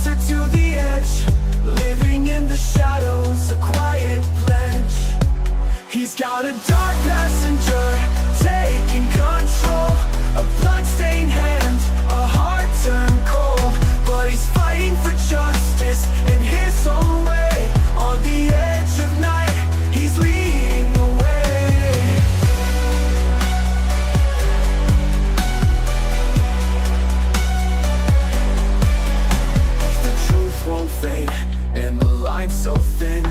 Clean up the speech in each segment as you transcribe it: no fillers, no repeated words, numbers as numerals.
closer to the edge, living in the shadows, a quiet pledge. He's got a dark passenger, taking control, a blood-stained hand, a heart turned cold. But he's fighting for justice in his own way. On the edge of night, he's leading the way. The truth won't fade, and the line's so thin.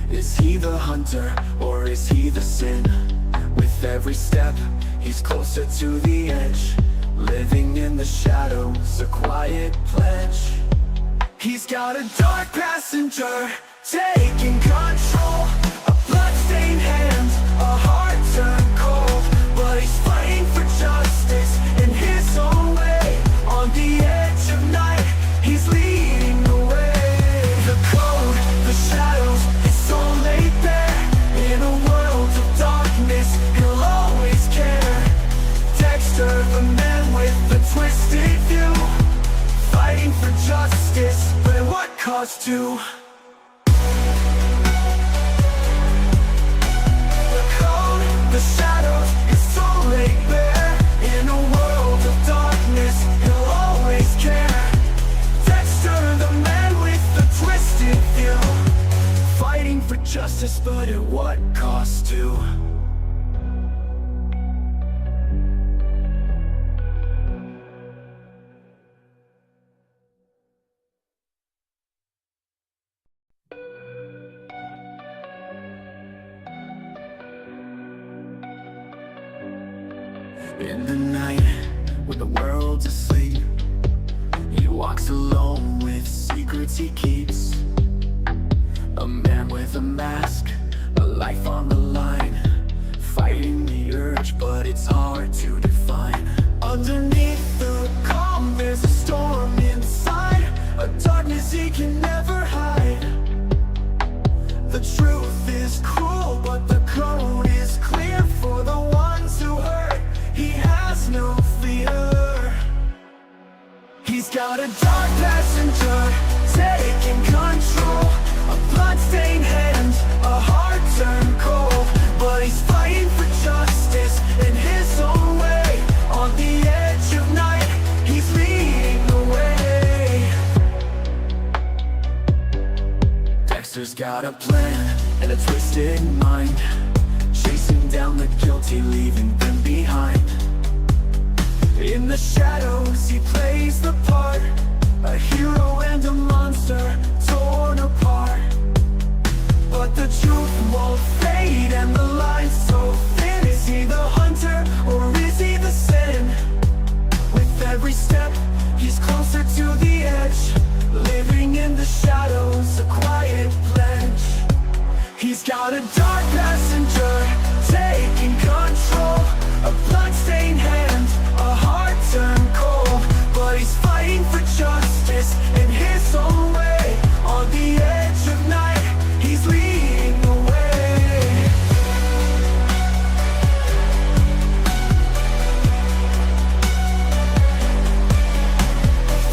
Is he the hunter, or is he the sin? With every step, he's closer to the edge, living in the shadows, a quiet pledge. He's got a dark passenger, taking control, a blood-stained hand, a heart turned cold. But he's fighting for justice in his own way. On the edge of night, he's leading the way. The code, the shadows, it's all laid bare. In a world of darkness, he'll always care. Dexter, the man with the twisted view, fighting for justice, but at what cost to? The code, the shadows, it's all laid bare. In a world of darkness, he'll always care. Dexter, the man with the twisted view, fighting for justice, but at what cost to? In the night, when the world's asleep, he walks alone with secrets he keeps. A man with a mask, a life on the line, fighting the urge, but it's hard to define. Underneath the calm, there's a storm inside, a darkness he can never hide. The truth is cruel, but the code is clear. For the ones who hurt, he has no fear. He's got a dark passenger, taking control, a blood-stained hand, a heart turned cold. But he's fighting for justice in his own way. On the edge of night, he's leading the way. Dexter's got a plan and a twisted mind, chasing down the guilty, leaving them behind. In the shadows, he plays the part, a hero and a monster torn apart. But the truth won't fade, and the line's so thin. Is he the hunter, or is he the sin? With every step, he's closer to the edge, living in the shadows, a quiet pledge. He's got a dark passenger, taking control, a blood-stained hand, a heart turned cold. But he's fighting for justice in his own way. On the edge of night, he's leading the way.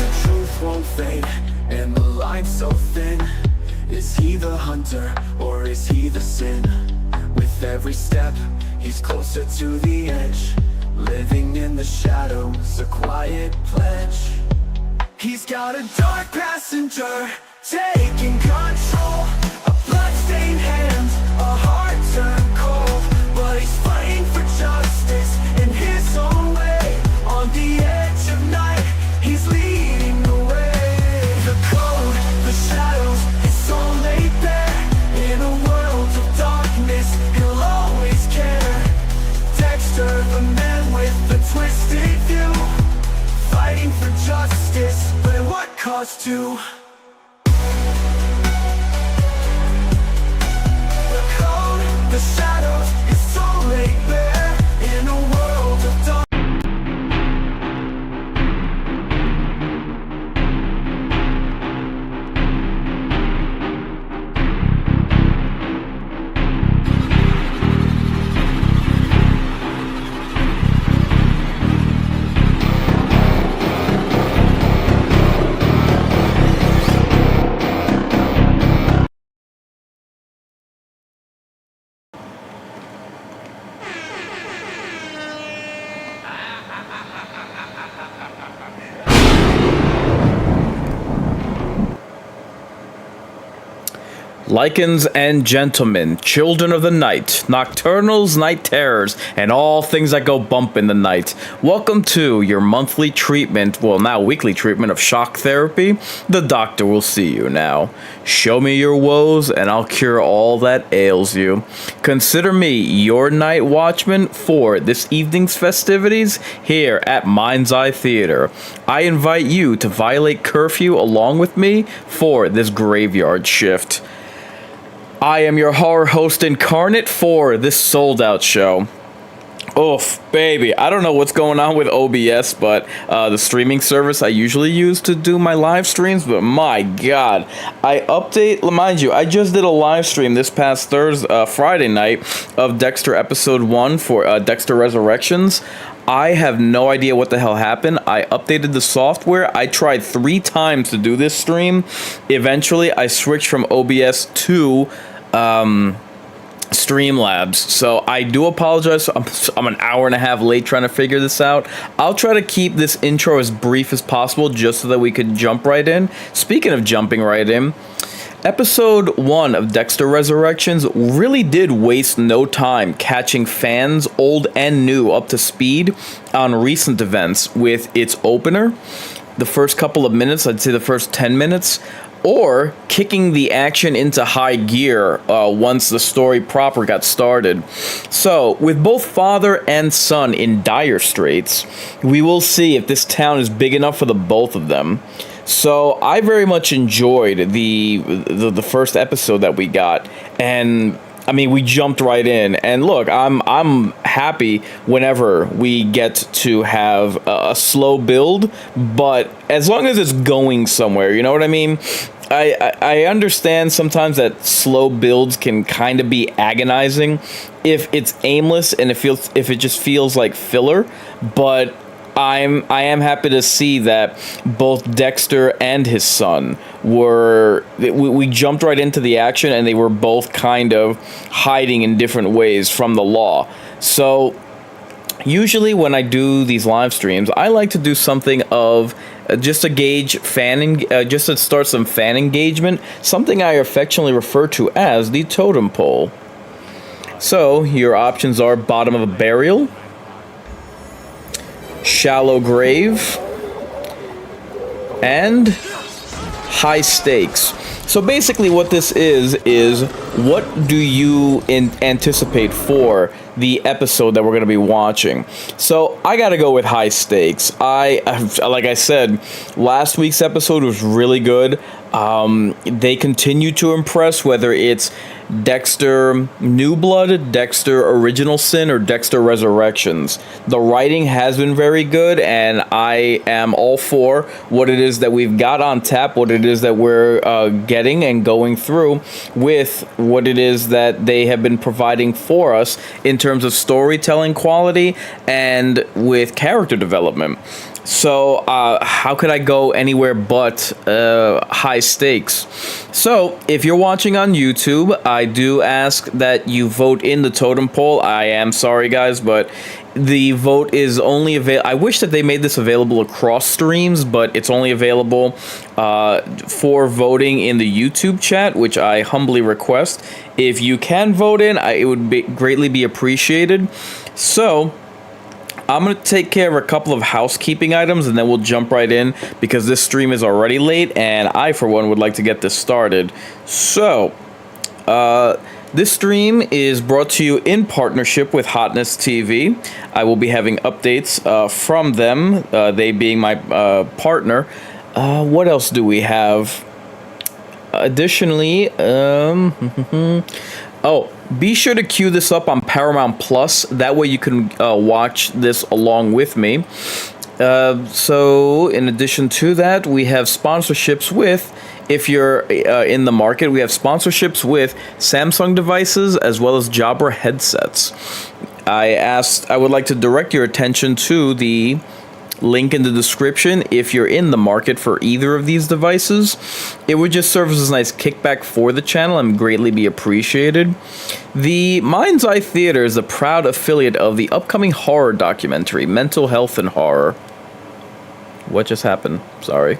The truth won't fade, and the line's so thin. Is he the hunter, or is he the sin? With every step, he's closer to the edge, living in the shadows, a quiet pledge. He's got a dark passenger, taking control, a blood-stained hand, a heart turned cold. But he's fighting for justice in his own way. On the edge of night, he's leading the way. The code, the shadows, it's all laid bare. In a world of darkness, he'll always care. Dexter, the man with the twisted view, fighting for justice, but at what cost to? The code, the shadows, it's all laid bare. In a world of darkness. Lycans and gentlemen, children of the night, nocturnals, night terrors, and all things that go bump in the night. Welcome to your monthly treatment, well now weekly treatment of shock therapy. The doctor will see you now. Show me your woes and I'll cure all that ails you. Consider me your night watchman for this evening's festivities here at Mind's Eye Theater. I invite you to violate curfew along with me for this graveyard shift. I am your horror host incarnate for this sold-out show. Oof, baby. I don't know what's going on with OBS, but the streaming service I usually use to do my live streams, but my God. Mind you, I just did a live stream this past Friday night of Dexter episode 1 for Dexter Resurrections. I have no idea what the hell happened. I updated the software. I tried 3 times to do this stream. Eventually, I switched from OBS to Streamlabs. So I do apologize. I'm an hour and a half late trying to figure this out. I'll try to keep this intro as brief as possible just so that we could jump right in. Speaking of jumping right in, Episode 1 of Dexter Resurrections really did waste no time catching fans, old and new, up to speed on recent events with its opener, the first couple of minutes, I'd say the first 10 minutes, or kicking the action into high gear once the story proper got started. So, with both father and son in dire straits, we will see if this town is big enough for the both of them. So I very much enjoyed the first episode that we got, and I mean we jumped right in. And look, I'm happy whenever we get to have a slow build, but as long as it's going somewhere, you know what I mean. I understand sometimes that slow builds can kind of be agonizing if it's aimless and if it just feels like filler, but I am happy to see that both Dexter and his son we jumped right into the action, and they were both kind of hiding in different ways from the law. So usually when I do these live streams, I like to do something of just to gauge just to start some fan engagement, something I affectionately refer to as the totem pole. So your options are bottom of a burial, shallow grave, and high stakes. So basically what this is what do you anticipate for the episode that we're going to be watching? So I got to go with high stakes. Like I said, last week's episode was really good. They continue to impress, whether it's Dexter New Blood, Dexter Original Sin, or Dexter Resurrections. The writing has been very good, and I am all for what it is that we've got on tap, what it is that we're getting and going through with what it is that they have been providing for us in terms of storytelling quality and with character development. So how could I go anywhere but high stakes? So if you're watching on YouTube, I do ask that you vote in the totem poll. I am sorry, guys, but the vote is only available. I wish that they made this available across streams, but it's only available for voting in the YouTube chat, which I humbly request. If you can vote in, it would greatly be appreciated. So I'm going to take care of a couple of housekeeping items, and then we'll jump right in because this stream is already late, and I, for one, would like to get this started. So, this stream is brought to you in partnership with Hotness TV. I will be having updates from them, they being my partner. What else do we have? Additionally, be sure to queue this up on Paramount Plus. That way you can watch this along with me. So in addition to that, we have sponsorships with, if you're in the market, we have sponsorships with Samsung devices as well as Jabra headsets. I would like to direct your attention to the link in the description if you're in the market for either of these devices. It would just serve as a nice kickback for the channel and greatly be appreciated. The Mind's Eye Theater is a proud affiliate of the upcoming horror documentary, Mental Health and Horror. What just happened? Sorry.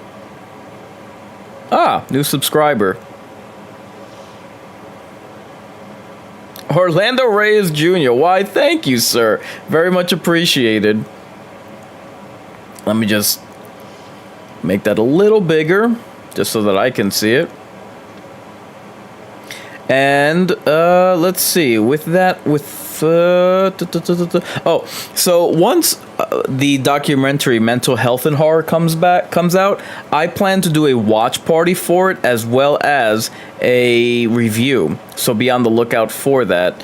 New subscriber. Orlando Reyes Jr. Why, thank you, sir. Very much appreciated. Let me just make that a little bigger, just so that I can see it. And let's see. With that, oh, so once the documentary Mental Health and Horror comes out, I plan to do a watch party for it as well as a review. So be on the lookout for that.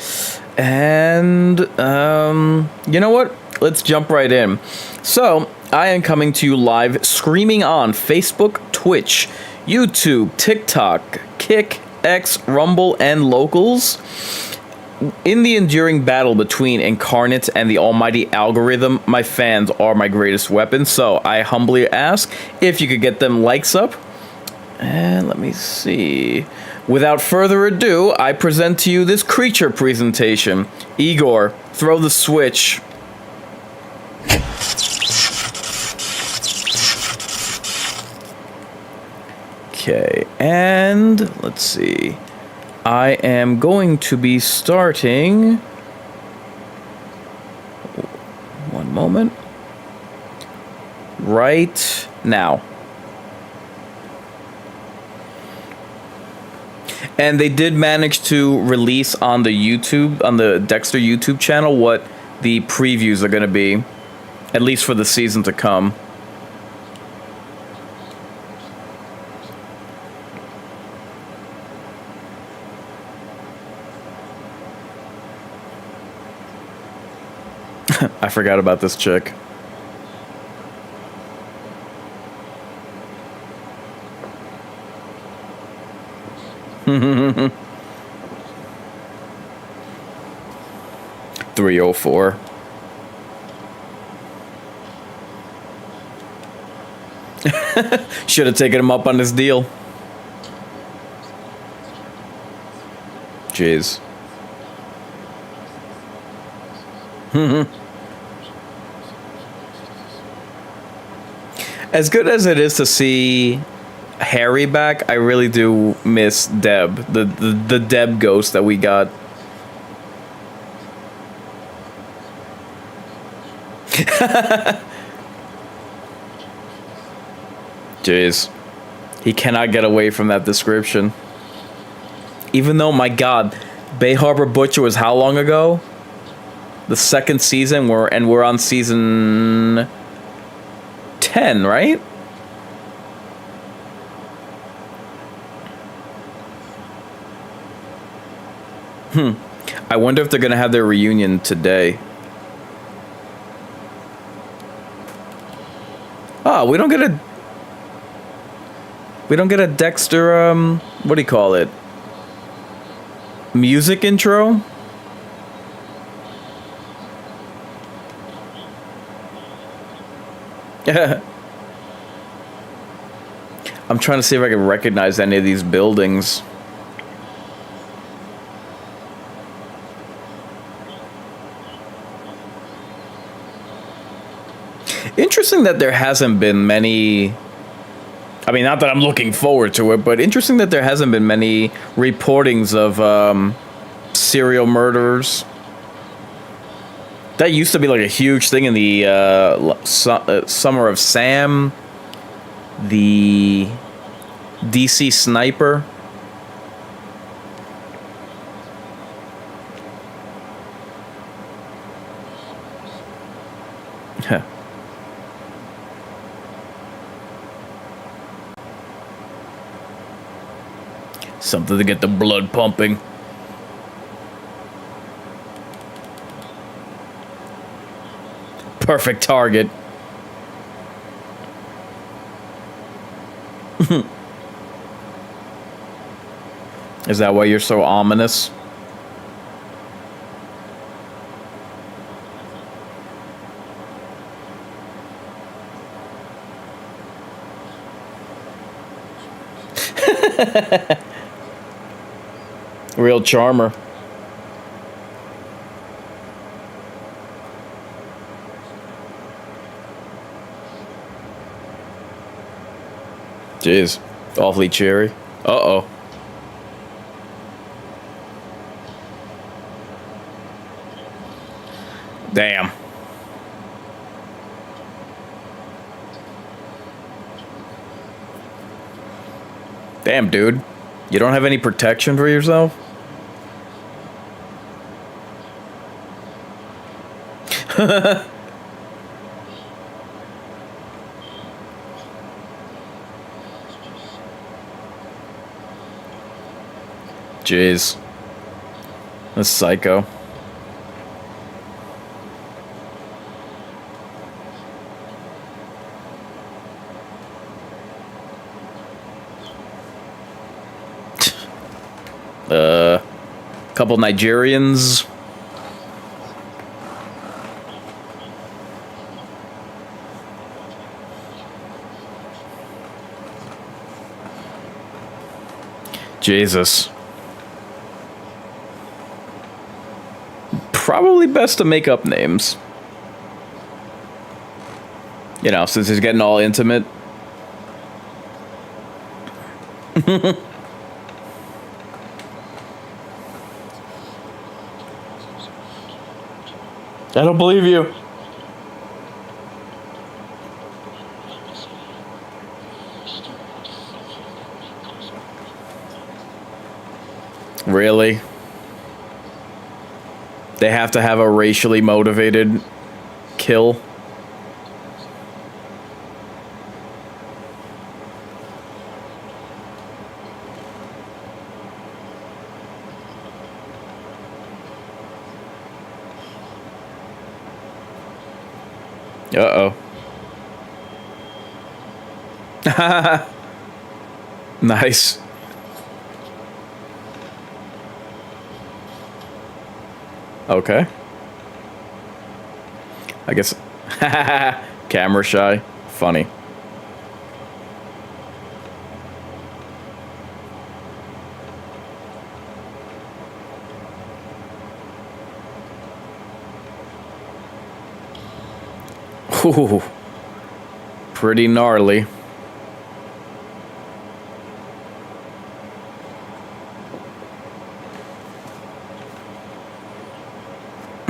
And you know what? Let's jump right in. So I am coming to you live, streaming on Facebook, Twitch, YouTube, TikTok, Kick, X, Rumble, and Locals. In the enduring battle between Incarnate and the almighty algorithm, my fans are my greatest weapon, so I humbly ask if you could get them likes up. And let me see. Without further ado, I present to you this creature presentation. Igor, throw the switch. Okay, and let's see. I am going to be starting. One moment. Right now. And they did manage to release on the YouTube, on the Dexter YouTube channel, what the previews are going to be, at least for the season to come. I forgot about this chick. $304. Should have taken him up on this deal. Jeez. As good as it is to see Harry back, I really do miss Deb, the Deb ghost that we got. Jeez. He cannot get away from that description. Even though, my God, Bay Harbor Butcher was how long ago? The second season, we're on season 10, right? I wonder if they're gonna have their reunion today. Oh, we don't get a Dexter, what do you call it? Music intro? I'm trying to see if I can recognize any of these buildings. Interesting that there hasn't been many. I mean, not that I'm looking forward to it, but interesting that there hasn't been many reportings of serial murderers. That used to be like a huge thing in the Summer of Sam, the DC Sniper. Something to get the blood pumping. Perfect target. Is that why you're so ominous? Real charmer. Jeez, awfully cheery. Uh-oh. Damn. Damn, dude. You don't have any protection for yourself? Jeez. That's psycho. Couple Nigerians. Jesus. Probably best to make up names. You know, since he's getting all intimate. I don't believe you. Really? They have to have a racially motivated kill? Uh-oh. Nice. Okay. I guess. Camera shy. Funny. Ooh. Pretty gnarly.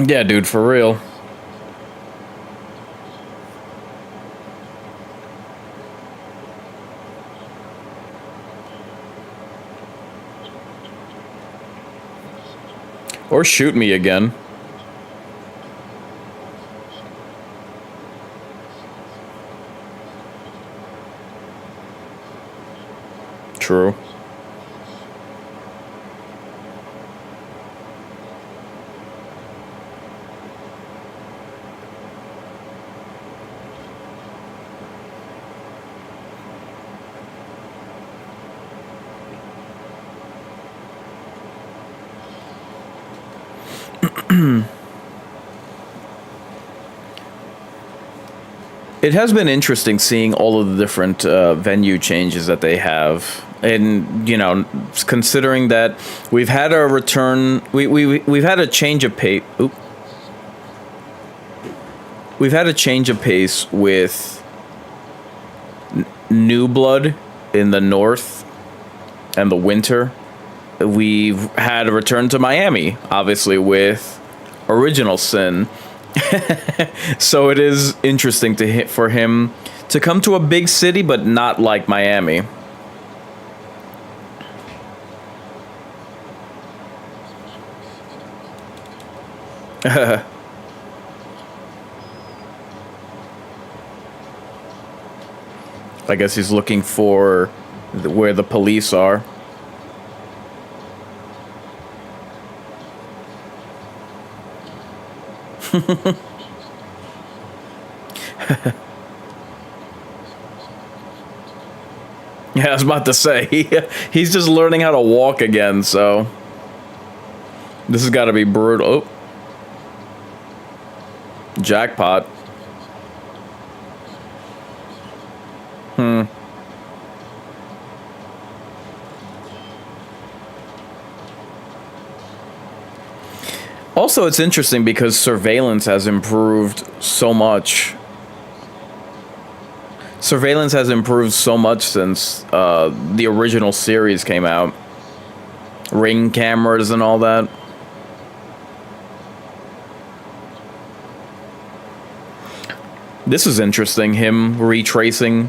Yeah, dude, for real. Or shoot me again. True. It has been interesting seeing all of the different venue changes that they have. And, you know, considering that we've had a return, we've had a change of pace. We've had a change of pace with New Blood in the north and the winter. We've had a return to Miami, obviously, with Original Sin. So it is interesting for him to come to a big city, but not like Miami. I guess he's looking for where the police are. Yeah, I was about to say, he's just learning how to walk again, so this has got to be brutal. Oh. Jackpot. Also, it's interesting because surveillance has improved so much. Surveillance has improved so much since the original series came out. Ring cameras and all that. This is interesting. Him recreating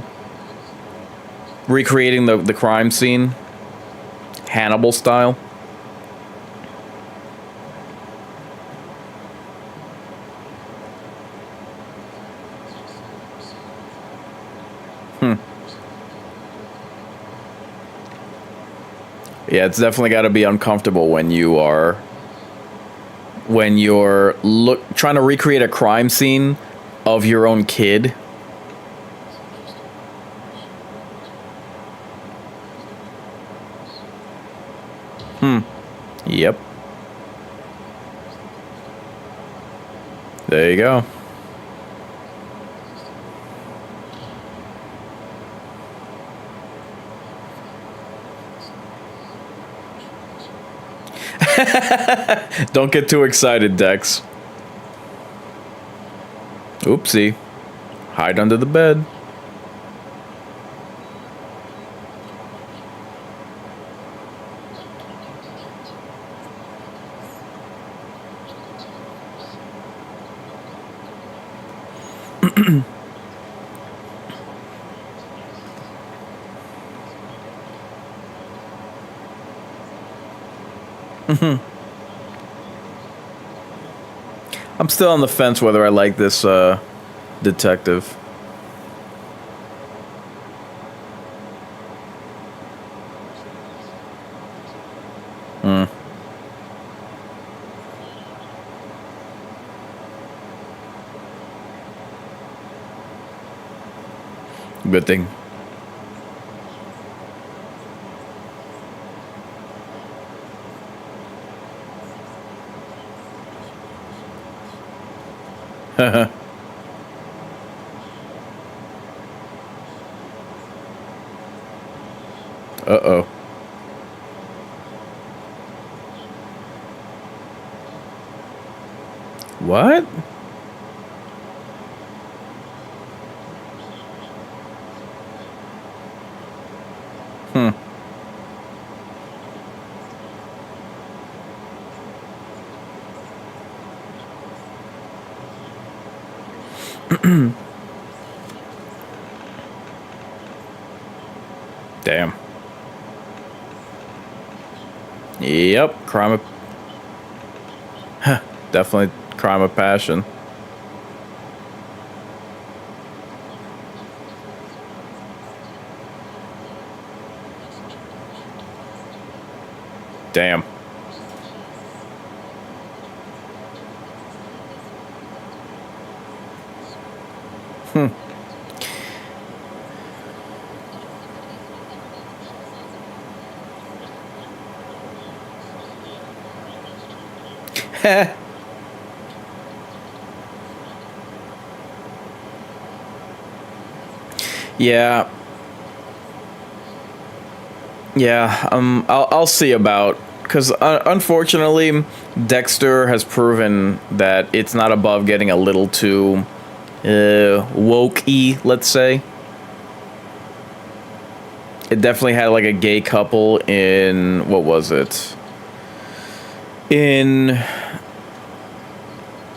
the crime scene, Hannibal style. Yeah, it's definitely got to be uncomfortable when you're trying to recreate a crime scene of your own kid. Yep. There you go. Don't get too excited, Dex. Oopsie. Hide under the bed. I'm still on the fence whether I like this detective. Good thing. Uh-oh. What? Damn. Yep, crime of... Definitely crime of passion. Damn. Yeah. Yeah, I'll see about, because unfortunately, Dexter has proven that it's not above getting a little too woke-y, let's say. It definitely had like a gay couple in, what was it? In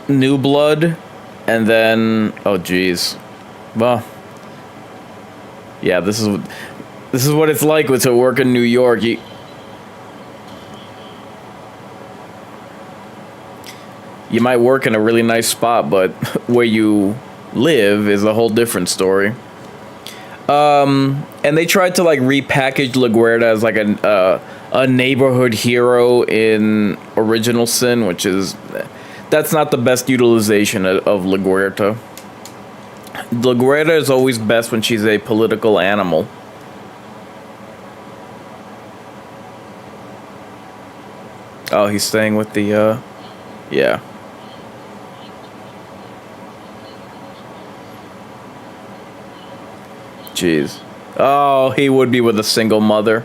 New Blood, and then, oh geez. Well, yeah, this is what it's like to work in New York. You might work in a really nice spot, but where you live is a whole different story. And they tried to like repackage LaGuardia as like a neighborhood hero in Original Sin, which is, that's not the best utilization of LaGuardia. LaGuardia is always best when she's a political animal. Oh, he's staying with the, yeah. Jeez. Oh, he would be with a single mother.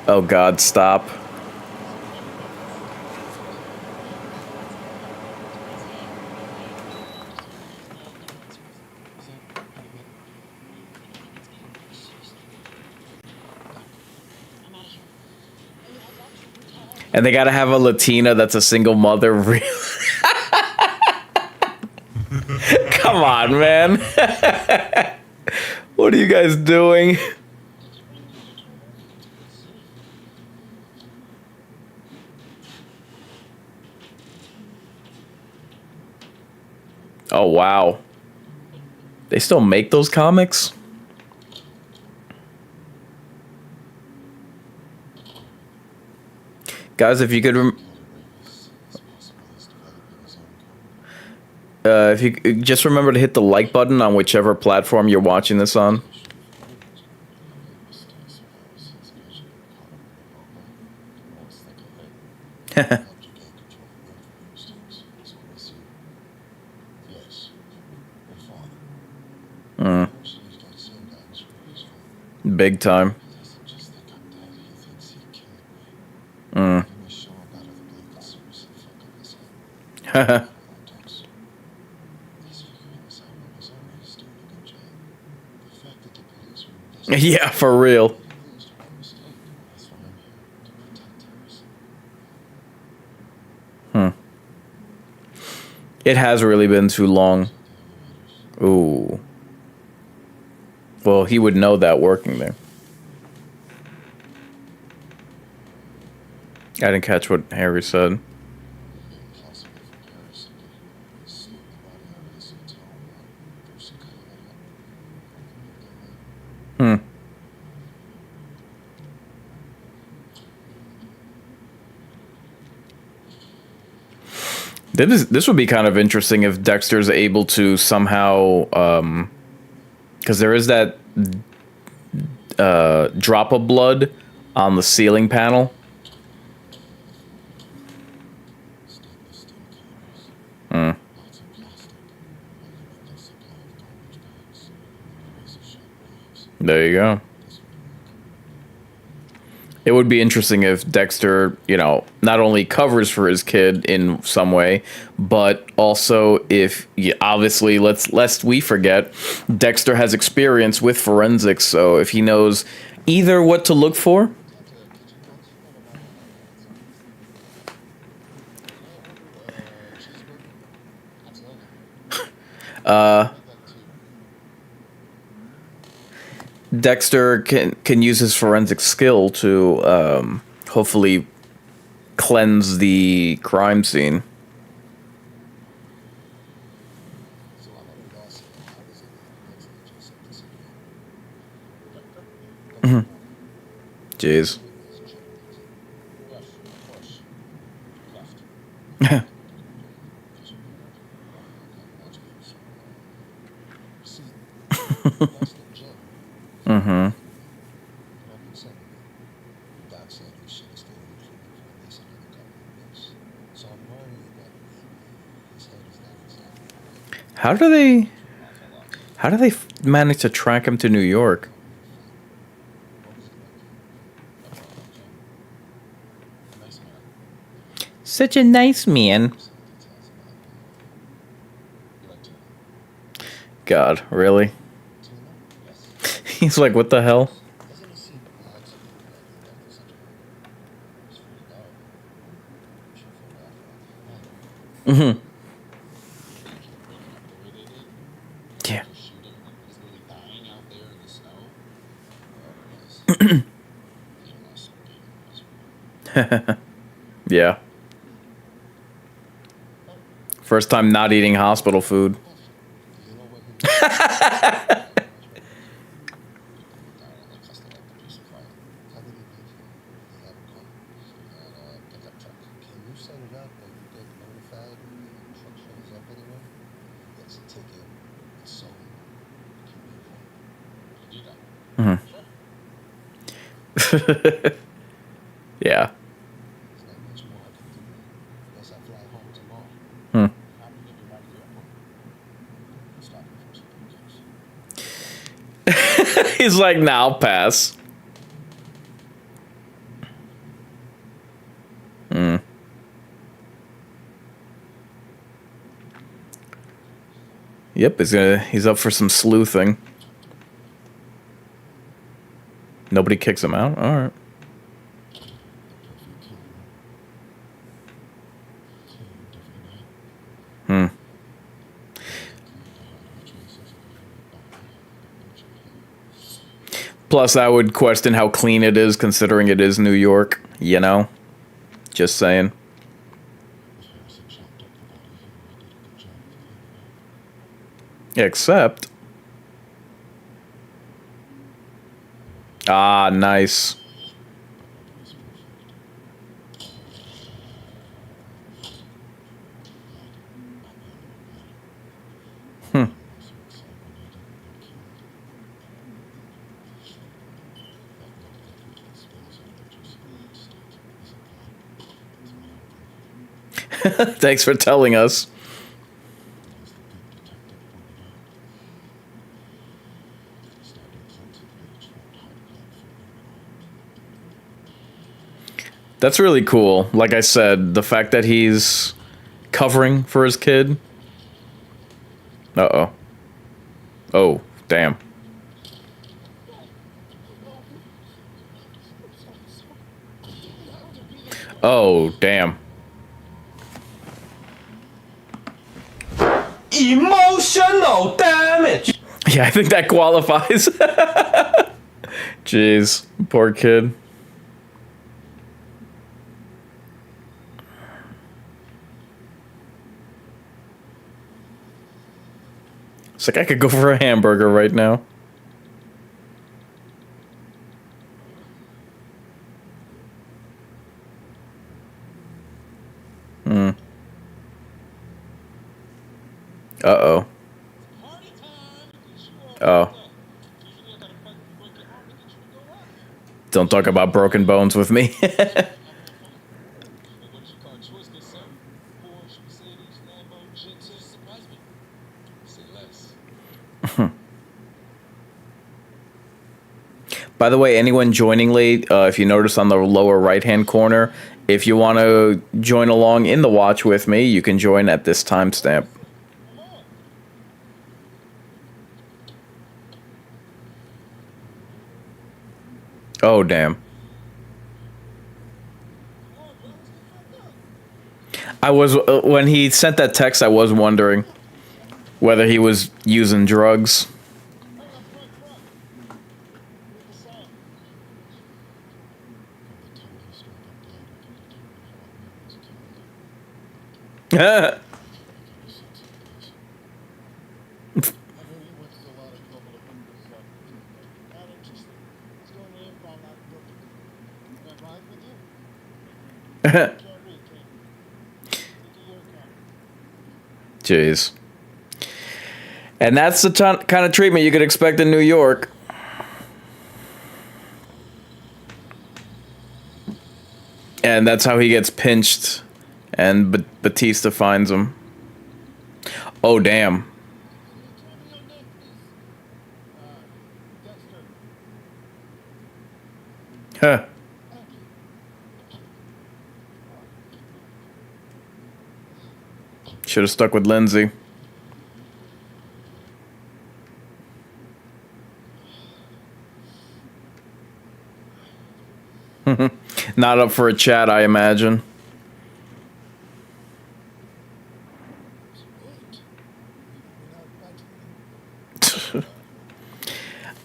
Oh God, stop. And they gotta have a Latina that's a single mother. Come on, man. What are you guys doing? Oh, wow. They still make those comics? Guys, if you could... if you just remember to hit the like button on whichever platform you're watching this on. Big time. Yeah, for real. It has really been too long. Ooh. Well, he would know that working there. I didn't catch what Harry said. This would be kind of interesting if Dexter's able to somehow, because there is that drop of blood on the ceiling panel. There you go. It would be interesting if Dexter, you know, not only covers for his kid in some way, but also if, obviously, lest we forget, Dexter has experience with forensics, so if he knows either what to look for. Dexter can use his forensic skill to hopefully cleanse the crime scene. Jeez. How do they manage to track him to New York? Such a nice man. God, really? He's like, what the hell? Yeah. Yeah. First time not eating hospital food. Yeah. He's like, nah, I'll pass. Yep, he's up for some sleuthing. Nobody kicks him out? Alright. Plus, I would question how clean it is, considering it is New York. You know, just saying. Except, ah, nice. Hmm. Thanks for telling us. That's really cool. Like I said, the fact that he's covering for his kid. Uh-oh. Oh, damn. Oh, damn. Emotional damage. Yeah, I think that qualifies. Jeez, poor kid. It's like I could go for a hamburger right now. Hmm. Uh-oh. Oh. Don't talk about broken bones with me. By the way, anyone joining late, if you notice on the lower right-hand corner, if you want to join along in the watch with me, you can join at this timestamp. Oh, damn. I was, when he sent that text, I was wondering whether he was using drugs. Jeez. And that's the kind of treatment you could expect in New York. And that's how he gets pinched. And Batista finds him. Oh, damn. Huh. Should have stuck with Lindsay. Not up for a chat, I imagine.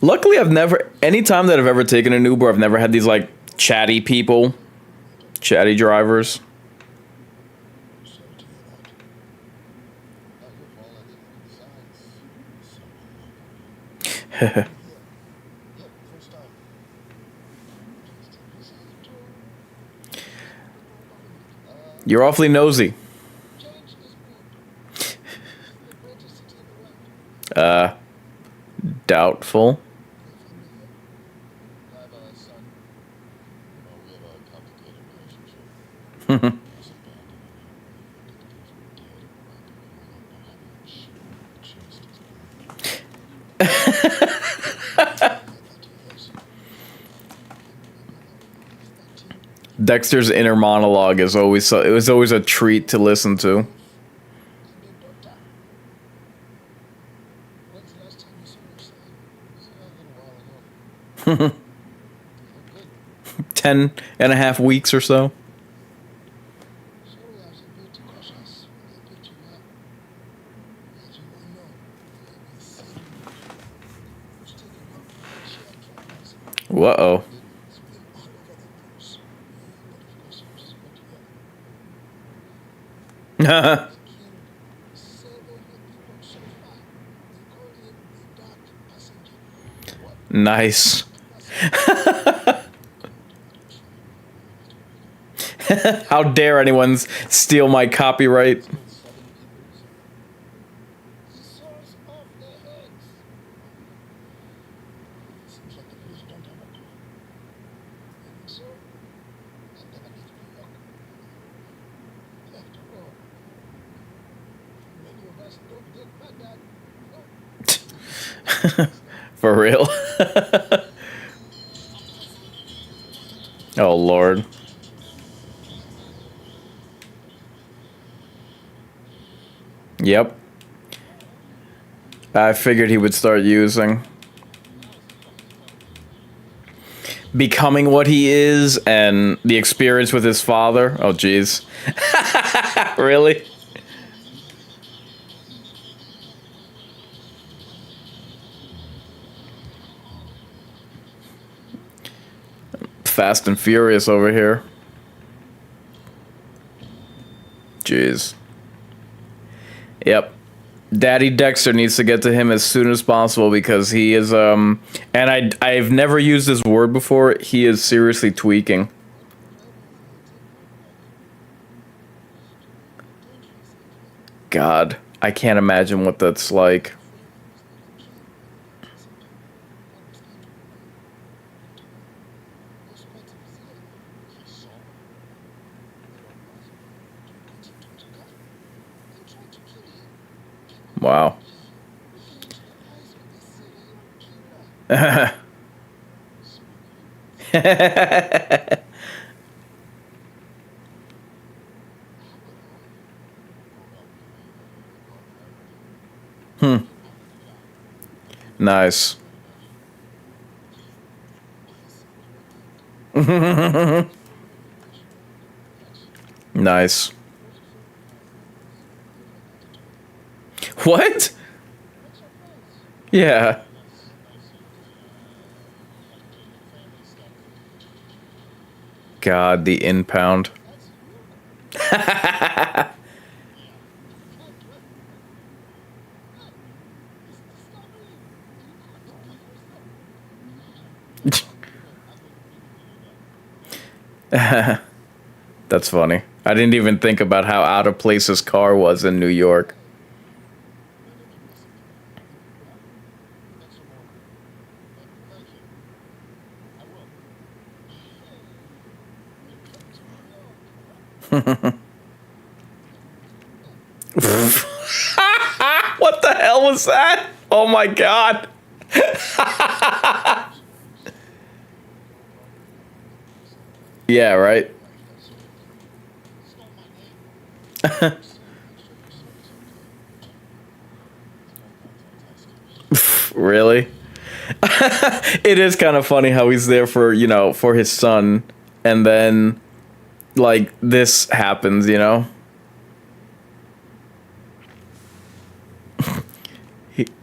Luckily, I've never, anytime that I've ever taken an Uber, I've never had these, like, chatty people. Chatty drivers. You're awfully nosy. Doubtful. Dexter's inner monologue is always, it was always a treat to listen to. Ten and a half weeks or so. Whoa. Nice. How dare anyone steal my copyright? For real? Oh, Lord. Yep. I figured he would start using. Becoming what he is and the experience with his father. Oh, jeez. Really? Fast and Furious over here. Jeez. Yep. Daddy Dexter needs to get to him as soon as possible because he is and I've never used this word before. He is seriously tweaking. God, I can't imagine what that's like. Wow. Nice. Nice. What? Yeah. God, the impound. That's funny. I didn't even think about how out of place his car was in New York. What the hell was that? Oh my God. Yeah, right? Really? It is kind of funny how he's there for, you know, for his son, and then, like, this happens, you know?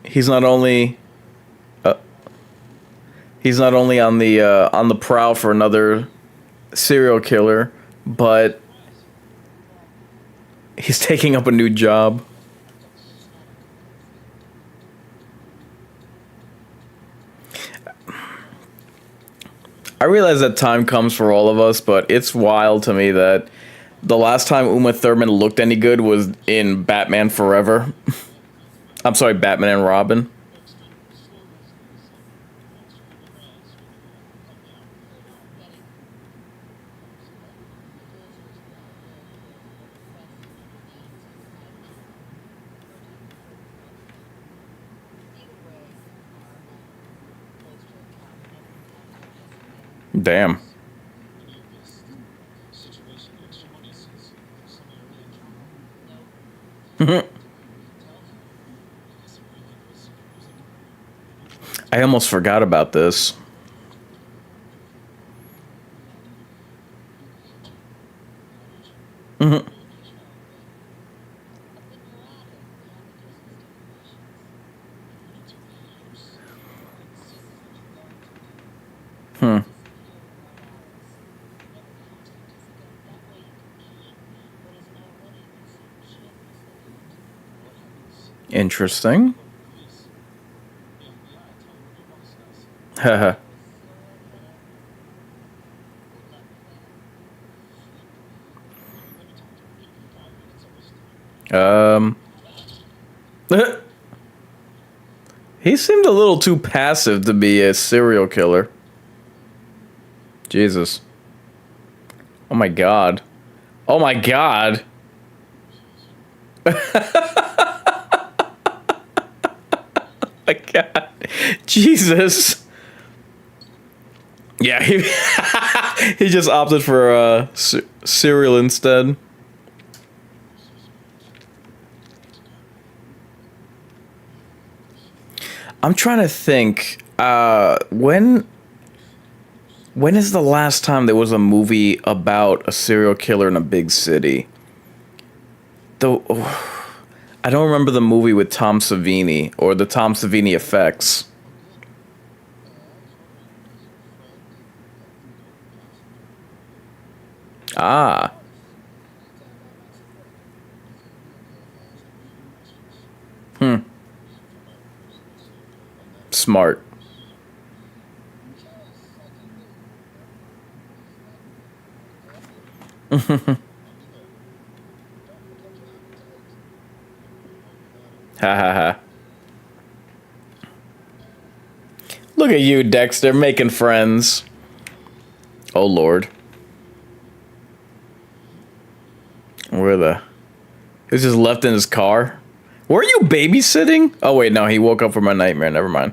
He's not only... he's not only on the prowl for another serial killer, but he's taking up a new job. I realize that time comes for all of us, but it's wild to me that the last time Uma Thurman looked any good was in Batman Forever. I'm sorry, Batman and Robin. Damn. I almost forgot about this. Interesting. Haha. um. He seemed a little too passive to be a serial killer. Jesus. Oh my god. Oh my god. My god. Jesus. Yeah, he he just opted for cereal instead. I'm trying to think. When is the last time there was a movie about a serial killer in a big city? Though I don't remember the movie with Tom Savini or the Tom Savini effects. Ah, smart. Ha ha ha. Look at you, Dexter, making friends. Oh lord. Where the? He was just left in his car. Were you babysitting? Oh wait, no, he woke up from a nightmare. Never mind.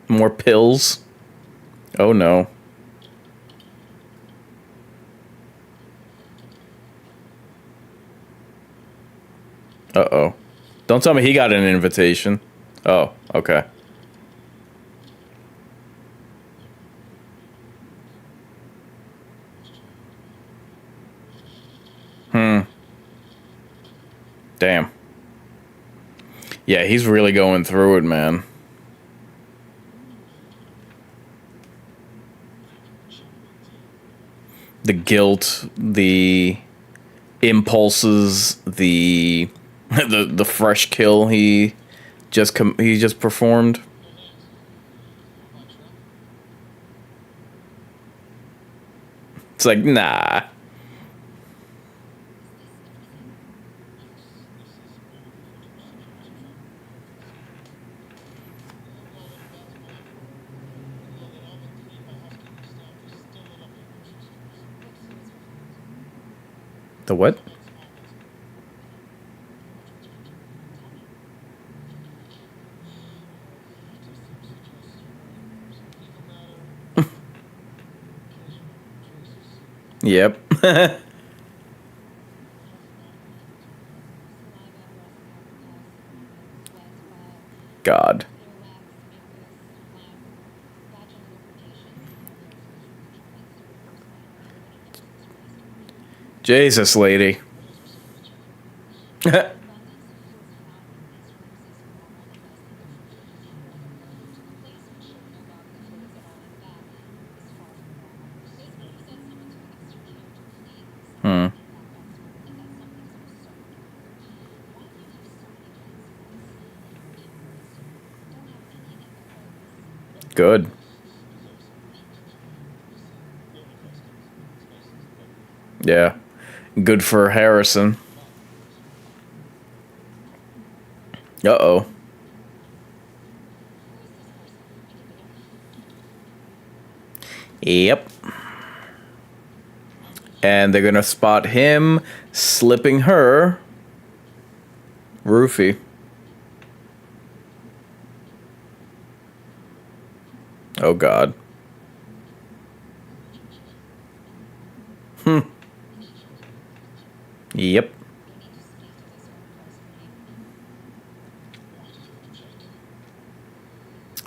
More pills. Oh no. Uh-oh. Don't tell me he got an invitation. Oh, okay. Damn. Yeah, he's really going through it, man. The guilt, the impulses, the the fresh kill he just performed. It's like, nah. The what? Yep. God. Jesus, lady. Hmm. Good. Yeah. Good for Harrison. Uh-oh. Yep. And they're gonna spot him slipping her roofie. Oh god. Yep.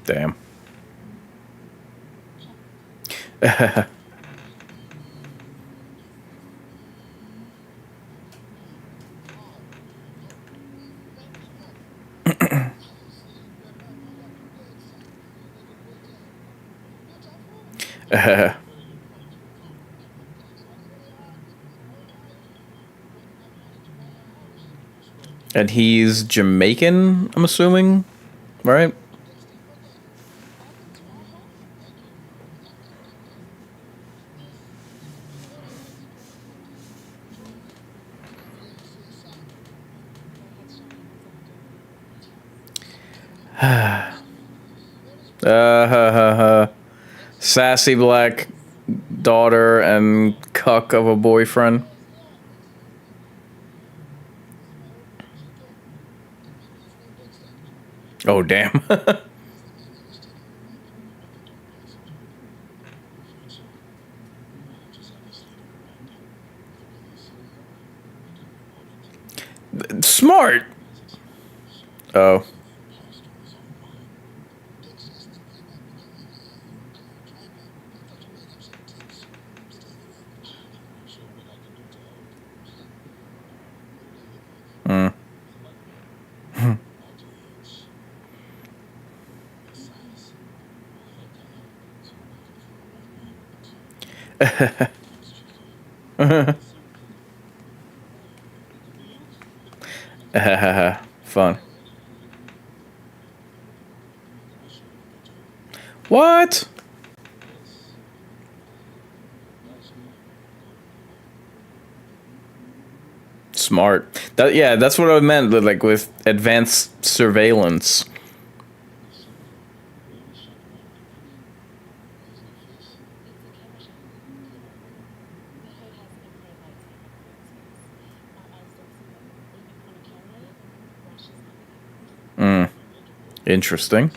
Damn. And he's Jamaican, I'm assuming, right? Sassy black daughter and cuck of a boyfriend. Oh, damn. Smart. Oh. Hmm. Fun. What? Smart. That, yeah, that's what I meant, like with advanced surveillance. Mm. Interesting.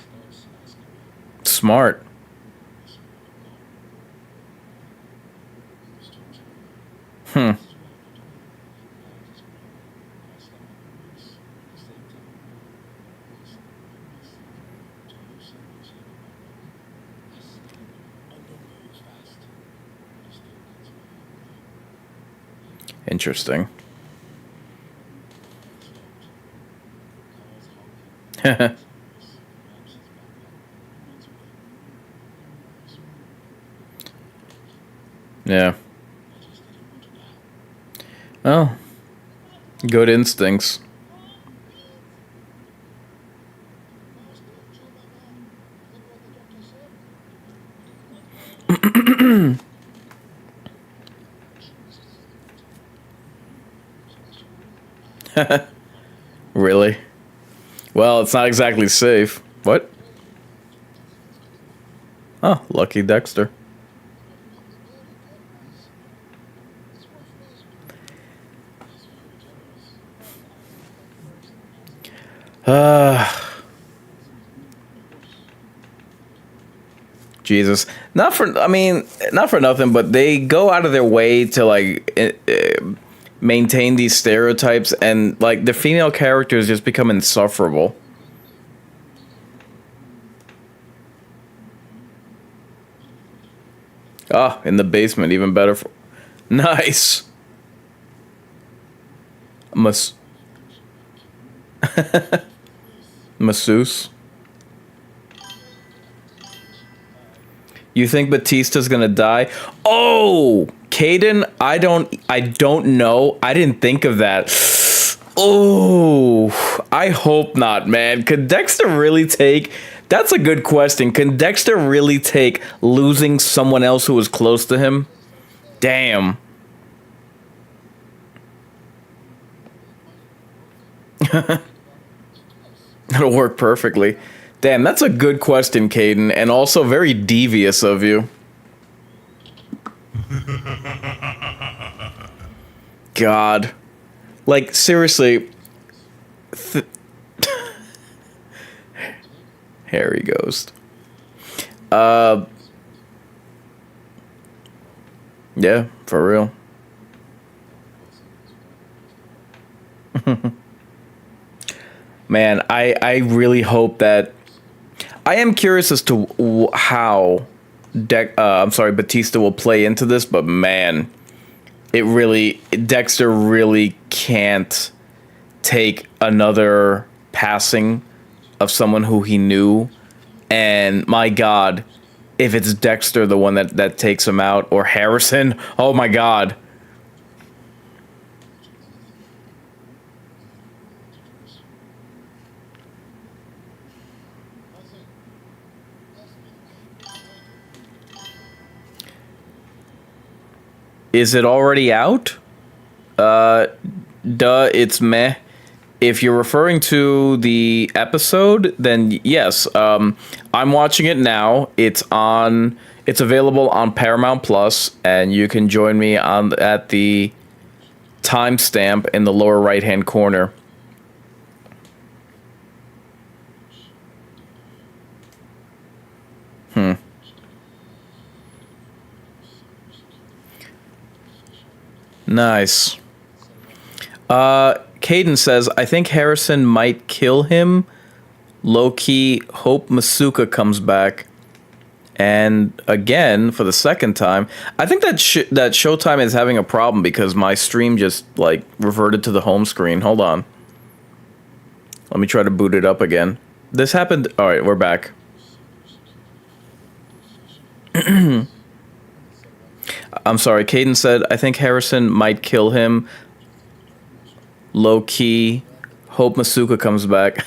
Smart. Hmm. Interesting. Yeah. Oh, good instincts. Really? Well, it's not exactly safe. What? Oh, lucky Dexter. Uh, Jesus. Not for, I mean, not for nothing, but they go out of their way to, like, maintain these stereotypes, and, like, the female characters just become insufferable. Ah, in the basement, even better. Nice. Masseuse. You think Batista's gonna die? Oh, Caden, I don't know. I didn't think of that. Oh, I hope not, man. Could Dexter really take? That's a good question. Can Dexter really take losing someone else who was close to him? Damn. That'll work perfectly. Damn, that's a good question, Caden, and also very devious of you. God. Like, seriously. Harry Ghost. Yeah, for real. Man, I really hope that... I am curious as to how Batista will play into this, but man, Dexter really can't take another passing of someone who he knew, and my God, if it's Dexter the one that takes him out, or Harrison, oh my God. Is it already out? Duh, it's meh. If you're referring to the episode, then yes. I'm watching it now. It's available on Paramount Plus, and you can join me at the timestamp in the lower right-hand corner. Nice. Caden says, I think Harrison might kill him. Low-key, hope Masuka comes back. And again, for the second time, I think that that Showtime is having a problem because my stream just, like, reverted to the home screen. Hold on. Let me try to boot it up again. This happened... Alright, we're back. I'm sorry, Caden said, I think Harrison might kill him. Low-key, hope Masuka comes back.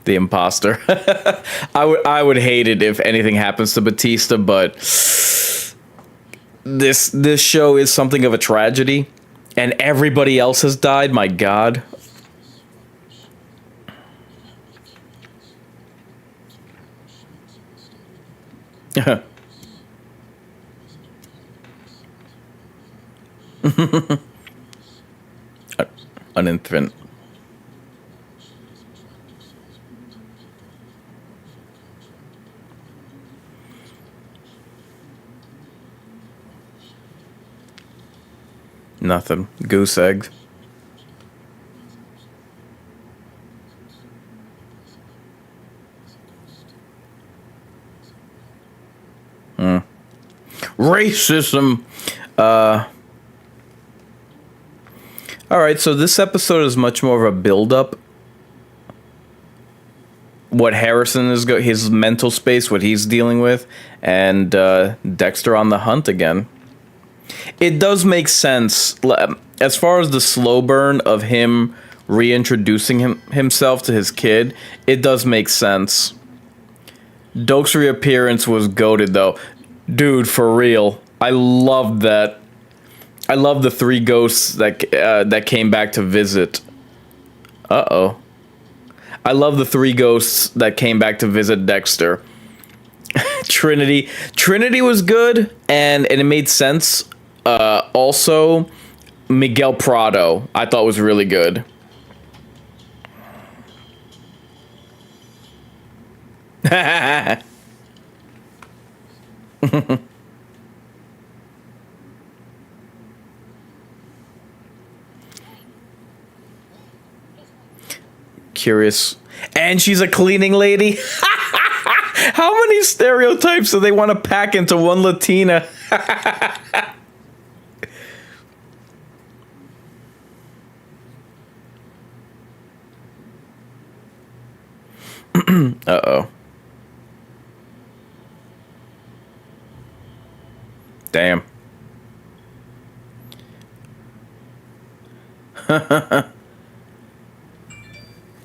The imposter. I would hate it if anything happens to Batista, but this show is something of a tragedy, and everybody else has died. My God. An infant. Nothing. Goose eggs. Racism. Alright, so this episode is much more of a build-up. What Harrison is his mental space, what he's dealing with, and Dexter on the hunt again. It does make sense as far as the slow burn of him reintroducing himself to his kid. It does make sense. Doak's reappearance was goated though. Dude, for real. I loved that. I love the 3 ghosts that came back to visit. Uh-oh. I love the 3 ghosts that came back to visit Dexter. Trinity was good, and it made sense. Also, Miguel Prado, I thought was really good. Curious. And she's a cleaning lady? How many stereotypes do they want to pack into one Latina? Uh-oh. Damn.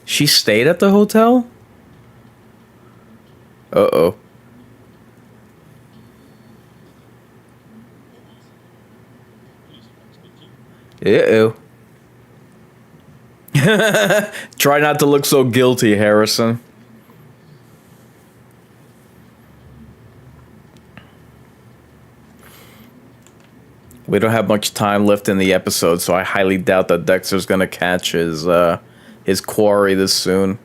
She stayed at the hotel? Uh-oh. Uh-oh. Try not to look so guilty, Harrison. We don't have much time left in the episode, so I highly doubt that Dexter's gonna catch his quarry this soon.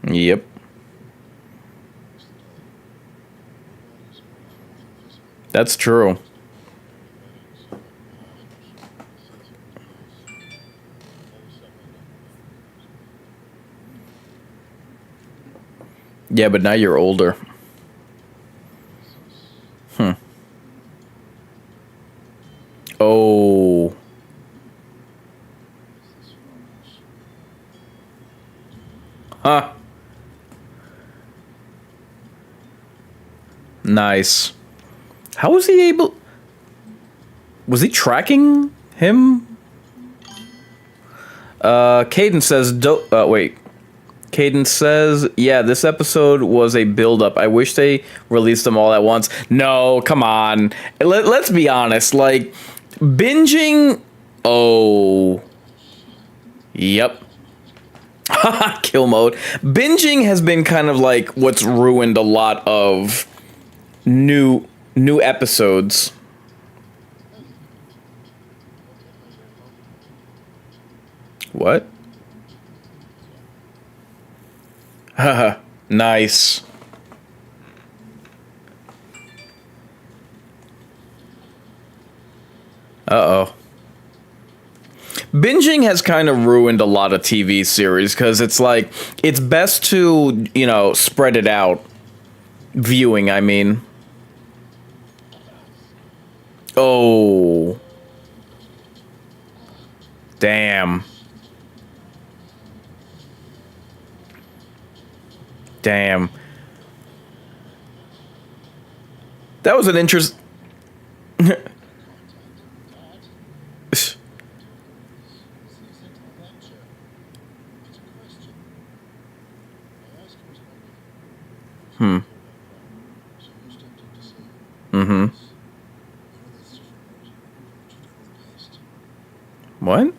Yep. That's true. Yeah, but now you're older. Oh. Huh. Nice. How was he able? Was he tracking him? Caden says, wait. Caden says, yeah, this episode was a build-up. I wish they released them all at once. No, come on. Let's be honest. Like, binging... Oh. Yep. Kill mode. Binging has been kind of like what's ruined a lot of new episodes. What? Haha, nice. Uh-oh. Binging has kind of ruined a lot of TV series because it's like, it's best to, you know, spread it out. Viewing, I mean. Oh. Damn. Damn. That was an interest. What?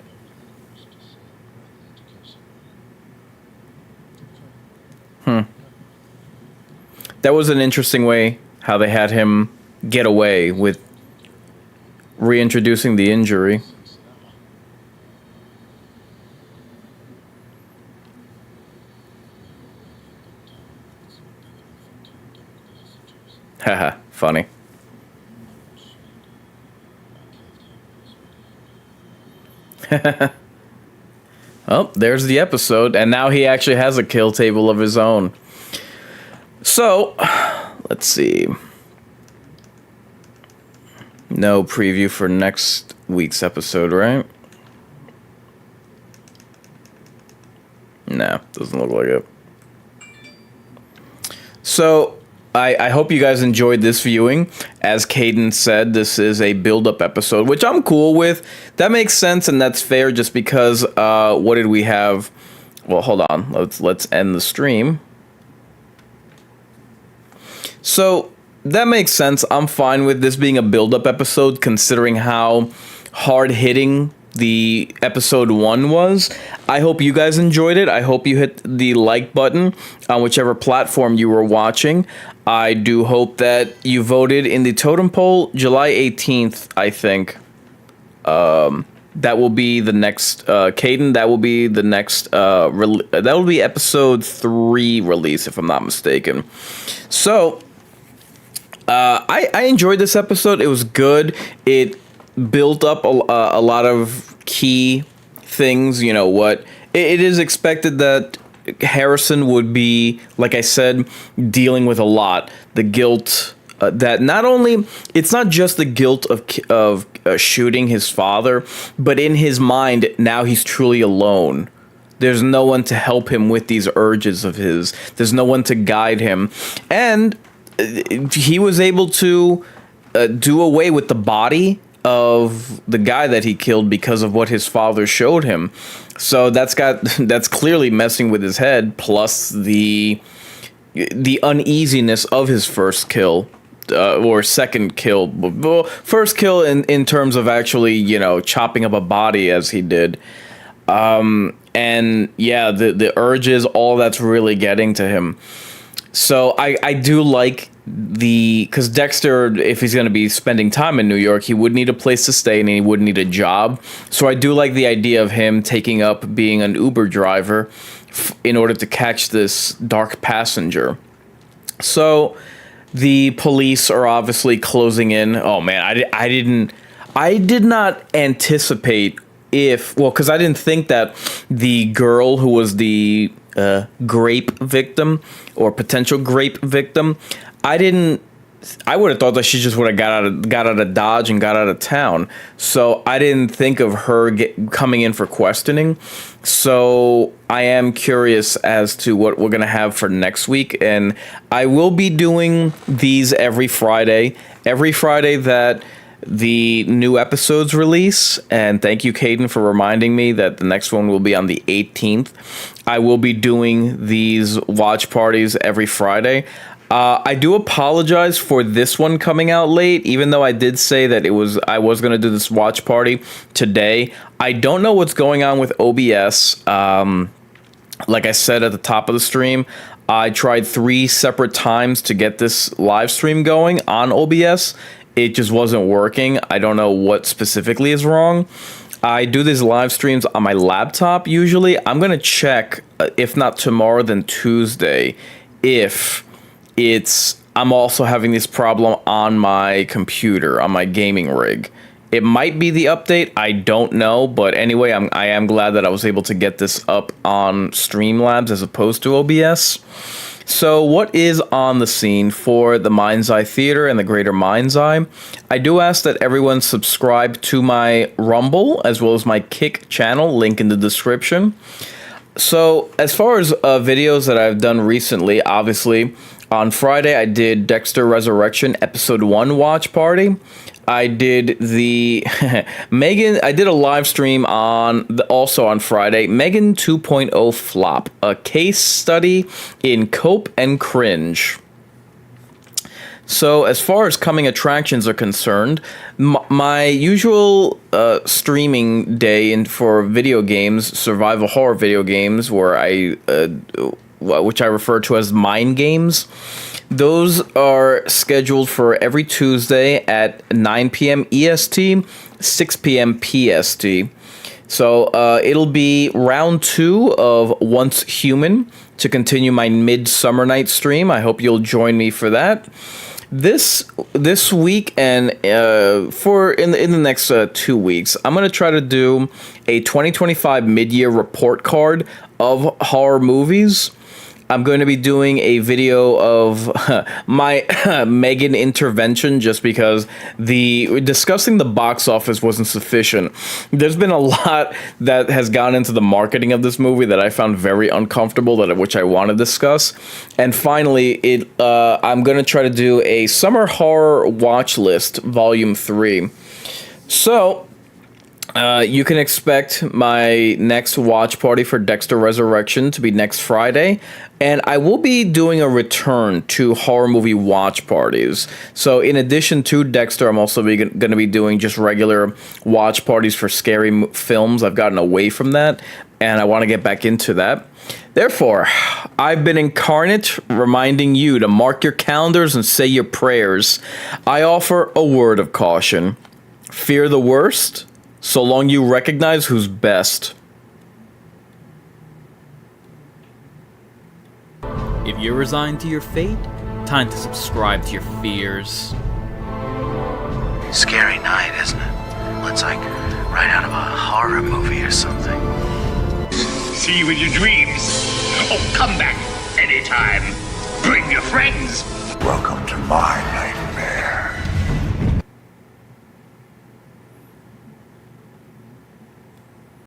That was an interesting way how they had him get away with reintroducing the injury. Haha, funny. Oh, there's the episode, and now he actually has a kill table of his own. So, let's see. No preview for next week's episode, right? No, doesn't look like it. So, I hope you guys enjoyed this viewing. As Caden said, this is a build-up episode, which I'm cool with. That makes sense, and that's fair just because, what did we have? Well, hold on. Let's end the stream. So, that makes sense. I'm fine with this being a build-up episode, considering how hard-hitting the episode 1 was. I hope you guys enjoyed it. I hope you hit the like button on whichever platform you were watching. I do hope that you voted in the totem poll July 18th, I think. That will be the next Caden. That will be the next that will be episode 3 release, if I'm not mistaken. So I enjoyed this episode. It was good. It built up a lot of key things. You know what? It is expected that Harrison would be, like I said, dealing with a lot. The guilt that not only, it's not just the guilt of shooting his father, but in his mind, now he's truly alone. There's no one to help him with these urges of his. There's no one to guide him. And he was able to do away with the body of the guy that he killed because of what his father showed him. So that's clearly messing with his head, plus the uneasiness of his first kill. Or second kill. Well, first kill in terms of actually, you know, chopping up a body as he did. And yeah, the urges, all that's really getting to him. So I do like because Dexter, if he's going to be spending time in New York, he would need a place to stay and he would need a job. So I do like the idea of him taking up being an Uber driver in order to catch this dark passenger. So the police are obviously closing in. Oh man, I did not anticipate because I didn't think that the girl who was the grape victim or potential grape victim, I didn't I would have thought that she just would have got out of Dodge and got out of town. So I didn't think of her coming in for questioning. So I am curious as to what we're going to have for next week. And I will be doing these every Friday. Every Friday that the new episodes release. And thank you, Caden, for reminding me that the next one will be on the 18th. I will be doing these watch parties every Friday. I do apologize for this one coming out late, even though I did say that I was going to do this watch party today. I don't know what's going on with OBS. Like I said at the top of the stream, I tried 3 separate times to get this live stream going on OBS. It just wasn't working. I don't know what specifically is wrong. I do these live streams on my laptop usually. I'm going to check, if not tomorrow, then Tuesday, if I'm also having this problem on my computer, on my gaming rig. It might be the update, I don't know, but anyway, I am glad that I was able to get this up on Streamlabs as opposed to OBS. So what is on the scene for the Mind's Eye Theater and the Greater Mind's Eye? I do ask that everyone subscribe to my Rumble as well as my Kick channel, link in the description. So as far as videos that I've done recently, obviously, on Friday, I did Dexter Resurrection Episode 1 watch party. I did the I did a live stream also on Friday, Megan 2.0 Flop, a case study in cope and cringe. So as far as coming attractions are concerned, my usual streaming day for video games, survival horror video games, where which I refer to as mind games. Those are scheduled for every Tuesday at 9 p.m. EST, 6 p.m. PST. So it'll be round 2 of Once Human to continue my Midsummer Night stream. I hope you'll join me for that. This week and in the next 2 weeks, I'm gonna try to do a 2025 mid-year report card of horror movies. I'm going to be doing a video of my Megan intervention just because discussing the box office wasn't sufficient. There's been a lot that has gone into the marketing of this movie that I found very uncomfortable, which I want to discuss. And finally, I'm going to try to do a Summer Horror Watch List, Volume 3. So you can expect my next watch party for Dexter Resurrection to be next Friday, and I will be doing a return to horror movie watch parties. So in addition to Dexter, I'm also going to be doing just regular watch parties for scary films. I've gotten away from that, and I want to get back into that. Therefore, I've been Incarnate, reminding you to mark your calendars and say your prayers. I offer a word of caution. Fear the worst, so long you recognize who's best. If you're resigned to your fate, time to subscribe to your fears. Scary night, isn't it? Well, it's like right out of a horror movie or something. See you in your dreams. Oh, come back anytime. Bring your friends. Welcome to my nightmare.